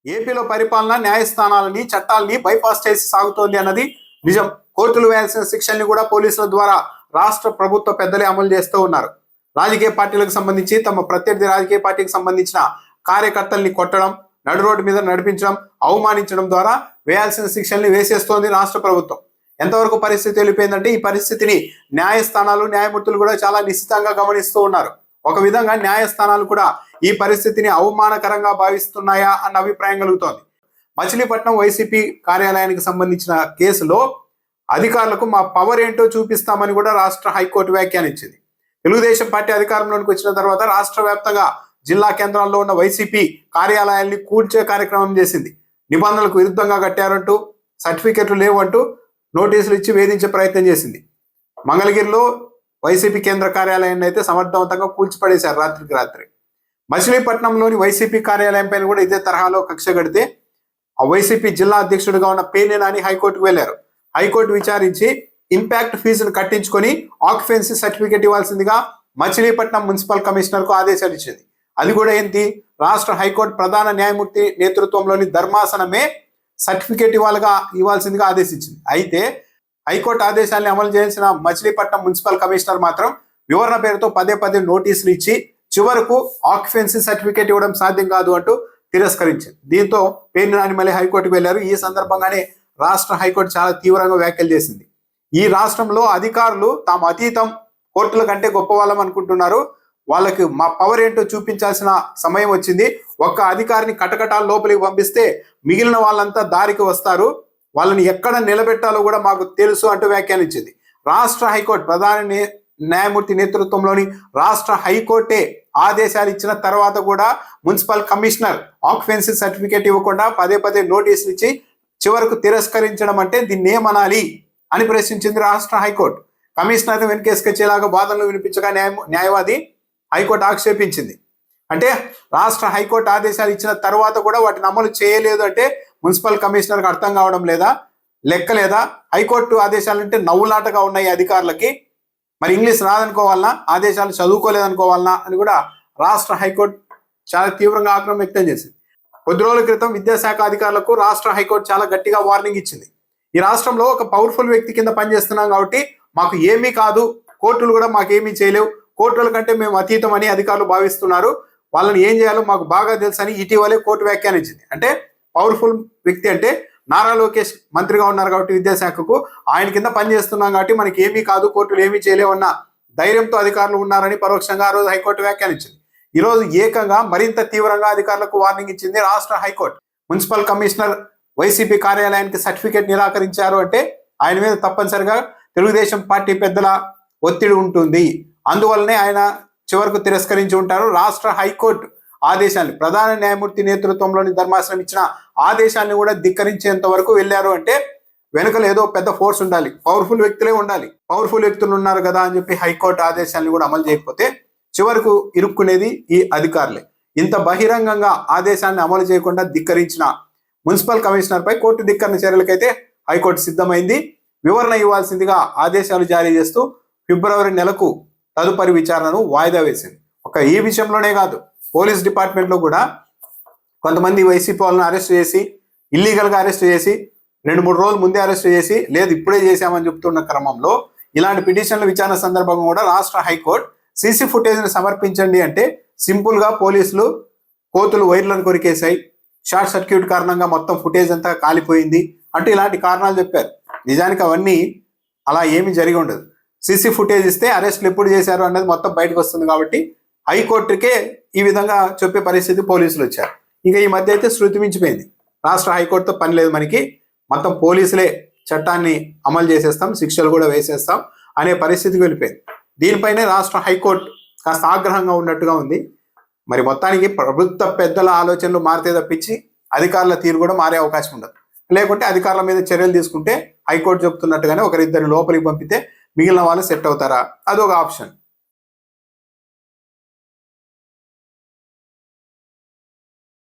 ఏపీలో పరిపాలన న్యాయస్థానాలని చట్టాలని బైపాస్ చేసి సాగుతోంది అన్నది నిజం. కోర్టులు వేయాల్సిన శిక్షల్ని కూడా పోలీసుల ద్వారా రాష్ట్ర ప్రభుత్వ పెద్దలే అమలు చేస్తూ ఉన్నారు. రాజకీయ పార్టీలకు సంబంధించి తమ ప్రత్యర్థి రాజకీయ పార్టీకి సంబంధించిన కార్యకర్తల్ని కొట్టడం, నడు రోడ్డు మీద నడిపించడం, అవమానించడం ద్వారా వేయాల్సిన శిక్షల్ని వేసేస్తోంది రాష్ట్ర ప్రభుత్వం. ఎంతవరకు పరిస్థితి వెళ్ళిపోయిందంటే ఈ పరిస్థితిని న్యాయస్థానాలు న్యాయమూర్తులు కూడా చాలా నిశ్చితంగా గమనిస్తూ ఉన్నారు. ఒక విధంగా న్యాయస్థానాలు కూడా ఈ పరిస్థితిని అవమానకరంగా భావిస్తున్నాయా అన్న అభిప్రాయం కలుగుతోంది. మచిలీపట్నం వైసీపీ కార్యాలయానికి సంబంధించిన కేసులో అధికారులకు మా పవర్ ఏంటో చూపిస్తామని కూడా రాష్ట్ర హైకోర్టు వ్యాఖ్యానించింది. తెలుగుదేశం పార్టీ అధికారంలోకి వచ్చిన తర్వాత రాష్ట్ర వ్యాప్తంగా జిల్లా కేంద్రాల్లో ఉన్న వైసీపీ కార్యాలయాల్ని కూల్చే కార్యక్రమం చేసింది. నిబంధనలకు విరుద్ధంగా కట్టారంటూ, సర్టిఫికెట్లు లేవంటూ నోటీసులు ఇచ్చి వేధించే ప్రయత్నం చేసింది. మంగళగిరిలో వైసీపీ కేంద్ర కార్యాలయాన్ని అయితే సమర్థవంతంగా కూల్చిపడేశారు రాత్రికి రాత్రి. మచిలీపట్నంలోని వైసీపీ కార్యాలయం పైన కూడా ఇదే తరహాలో కక్ష కడితే ఆ వైసీపీ జిల్లా అధ్యక్షుడిగా ఉన్న పేర్ని నాని హైకోర్టుకు వెళ్లారు. హైకోర్టు విచారించి ఇంపాక్ట్ ఫీజును కట్టించుకొని ఆక్యుపెన్సీ సర్టిఫికేట్ ఇవ్వాల్సిందిగా మచిలీపట్నం మున్సిపల్ కమిషనర్ కు ఆదేశాలు ఇచ్చింది. అది కూడా ఏంటి, రాష్ట్ర హైకోర్టు ప్రధాన న్యాయమూర్తి నేతృత్వంలోని ధర్మాసనమే సర్టిఫికేట్ ఇవ్వాల్సిందిగా ఆదేశించింది. అయితే హైకోర్టు ఆదేశాన్ని అమలు చేయాల్సిన మచిలీపట్నం మున్సిపల్ కమిషనర్ మాత్రం వివరణ పేరుతో పదే పదే నోటీసులు ఇచ్చి చివరకు ఆక్యుపెన్సీ సర్టిఫికేట్ ఇవ్వడం సాధ్యం కాదు అంటూ తిరస్కరించింది. దీంతో పేర్ని నాని మళ్ళీ హైకోర్టుకు వెళ్లారు. ఈ సందర్భంగానే రాష్ట్ర హైకోర్టు చాలా తీవ్రంగా వ్యాఖ్యలు చేసింది. ఈ రాష్ట్రంలో అధికారులు తాము అతీతం, కోర్టుల కంటే గొప్ప వాళ్ళం అనుకుంటున్నారు. వాళ్ళకి మా పవర్ ఏంటో చూపించాల్సిన సమయం వచ్చింది. ఒక్క అధికారిని కటకటాల లోపలికి పంపిస్తే మిగిలిన వాళ్ళంతా దారికి వస్తారు. వాళ్ళని ఎక్కడ నిలబెట్టాలో కూడా మాకు తెలుసు అంటూ వ్యాఖ్యానించింది. రాష్ట్ర హైకోర్టు ప్రధాన న్యాయమూర్తి నేతృత్వంలోని రాష్ట్ర హైకోర్టే ఆదేశాలు ఇచ్చిన తర్వాత కూడా మున్సిపల్ కమిషనర్ ఆక్యుపెన్సీ సర్టిఫికేట్ ఇవ్వకుండా పదే పదే నోటీసులు ఇచ్చి చివరకు తిరస్కరించడం అంటే దీన్ని ఏమనాలి అని ప్రశ్నించింది రాష్ట్ర హైకోర్టు. కమిషనర్ వెనకేసుకొచ్చేలాగా వాదనలు వినిపించగా న్యాయవాది హైకోర్టు ఆక్షేపించింది. అంటే రాష్ట్ర హైకోర్టు ఆదేశాలు ఇచ్చిన తర్వాత కూడా వాటిని అమలు చేయలేదు అంటే మున్సిపల్ కమిషనర్కి అర్థం కావడం లేదా, లెక్క లేదా? హైకోర్టు ఆదేశాలంటే నవ్వులాటగా ఉన్నాయి అధికారులకి. మరి ఇంగ్లీష్ రాదనుకోవాలనా, ఆదేశాలు చదువుకోలేదనుకోవాలనా అని కూడా రాష్ట్ర హైకోర్టు చాలా తీవ్రంగా ఆగ్రహం వ్యక్తం చేసింది. కొద్ది రోజుల క్రితం విద్యాశాఖ అధికారులకు రాష్ట్ర హైకోర్టు చాలా గట్టిగా వార్నింగ్ ఇచ్చింది. ఈ రాష్ట్రంలో ఒక పవర్ఫుల్ వ్యక్తి కింద పనిచేస్తున్నాం కాబట్టి మాకు ఏమీ కాదు, కోర్టులు కూడా మాకేమీ చేయలేవు, కోర్టుల కంటే మేము అతీతం అని అధికారులు భావిస్తున్నారు, వాళ్ళని ఏం చేయాలో మాకు బాగా తెలుసు అని ఇటీవలే కోర్టు వ్యాఖ్యానించింది. అంటే పవర్ఫుల్ వ్యక్తి అంటే నారా లోకేష్ మంత్రిగా ఉన్నారు కాబట్టి విద్యాశాఖకు, ఆయన కింద పనిచేస్తున్నాం కాబట్టి మనకి ఏమీ కాదు, కోర్టులు ఏమీ చేయలేవన్న ధైర్యంతో అధికారులు ఉన్నారని పరోక్షంగా ఆ రోజు హైకోర్టు వ్యాఖ్యానించింది. ఈరోజు ఏకంగా మరింత తీవ్రంగా అధికారులకు వార్నింగ్ ఇచ్చింది రాష్ట్ర హైకోర్టు. మున్సిపల్ కమిషనర్ వైసీపీ కార్యాలయానికి సర్టిఫికేట్ నిరాకరించారు అంటే ఆయన మీద తప్పనిసరిగా తెలుగుదేశం పార్టీ పెద్దల ఒత్తిడి ఉంటుంది. అందువల్లనే ఆయన చివరకు తిరస్కరించి ఉంటారు. రాష్ట్ర హైకోర్టు ఆదేశాన్ని, ప్రధాన న్యాయమూర్తి నేతృత్వంలోని ధర్మాసనం ఇచ్చిన ఆదేశాన్ని కూడా ధిక్కరించేంత వరకు వెళ్ళారు అంటే వెనుకలు ఏదో పెద్ద ఫోర్స్ ఉండాలి, పవర్ఫుల్ వ్యక్తులే ఉండాలి. పవర్ఫుల్ వ్యక్తులు ఉన్నారు కదా అని చెప్పి హైకోర్టు ఆదేశాన్ని కూడా అమలు చేయకపోతే చివరకు ఇరుక్కునేది ఈ అధికారులే. ఇంత బహిరంగంగా ఆదేశాన్ని అమలు చేయకుండా ధిక్కరించిన మున్సిపల్ కమిషనర్ పై కోర్టు ధిక్కరణ చర్యలకైతే హైకోర్టు సిద్ధమైంది. వివరణ ఇవ్వాల్సిందిగా ఆదేశాలు జారీ చేస్తూ ఫిబ్రవరి నెలకు తదుపరి విచారణను వాయిదా వేసింది. ఈ విషయంలోనే కాదు, పోలీస్ డిపార్ట్మెంట్లో కూడా కొంతమంది వైసీపీ వాళ్ళని అరెస్ట్ చేసి, ఇల్లీగల్గా అరెస్ట్ చేసి, 2-3 రోజుల ముందే అరెస్ట్ చేసి, లేదు ఇప్పుడే చేశామని చెప్తున్న క్రమంలో ఇలాంటి పిటిషన్ల విచారణ సందర్భంగా కూడా రాష్ట్ర హైకోర్టు సీసీ ఫుటేజ్ని సమర్పించండి అంటే సింపుల్గా పోలీసులు కోతులు వైర్లను కొరికేశాయి, షార్ట్ సర్క్యూట్ కారణంగా మొత్తం ఫుటేజ్ అంతా కాలిపోయింది అంటూ ఇలాంటి కారణాలు చెప్పారు. నిజానికి అవన్నీ అలా ఏమీ జరిగి ఉండదు. సీసీ ఫుటేజ్ ఇస్తే అరెస్టులు ఎప్పుడు చేశారు అన్నది మొత్తం బయటకు వస్తుంది కాబట్టి హైకోర్టుకే ఈ విధంగా చెప్పే పరిస్థితి పోలీసులు వచ్చారు. ఇంకా ఈ మధ్య అయితే శృతి మించిపోయింది. రాష్ట్ర హైకోర్టుతో పని లేదు మనకి, మొత్తం పోలీసులే చట్టాన్ని అమలు చేసేస్తాం, శిక్షలు కూడా వేసేస్తాం అనే పరిస్థితికి వెళ్ళిపోయింది. దీనిపైనే రాష్ట్ర హైకోర్టు కాస్త ఆగ్రహంగా ఉన్నట్టుగా ఉంది. మరి మొత్తానికి ప్రభుత్వ పెద్దల ఆలోచనలు మారితే తప్పించి అధికారుల తీరు కూడా మారే అవకాశం ఉండదు. లేకుంటే అధికారుల మీద చర్యలు తీసుకుంటే హైకోర్టు చెప్తున్నట్టుగానే ఒకరిద్దరిని లోపలికి పంపితే మిగిలిన వాళ్ళు సెట్ అవుతారా, అదొక ఆప్షన్.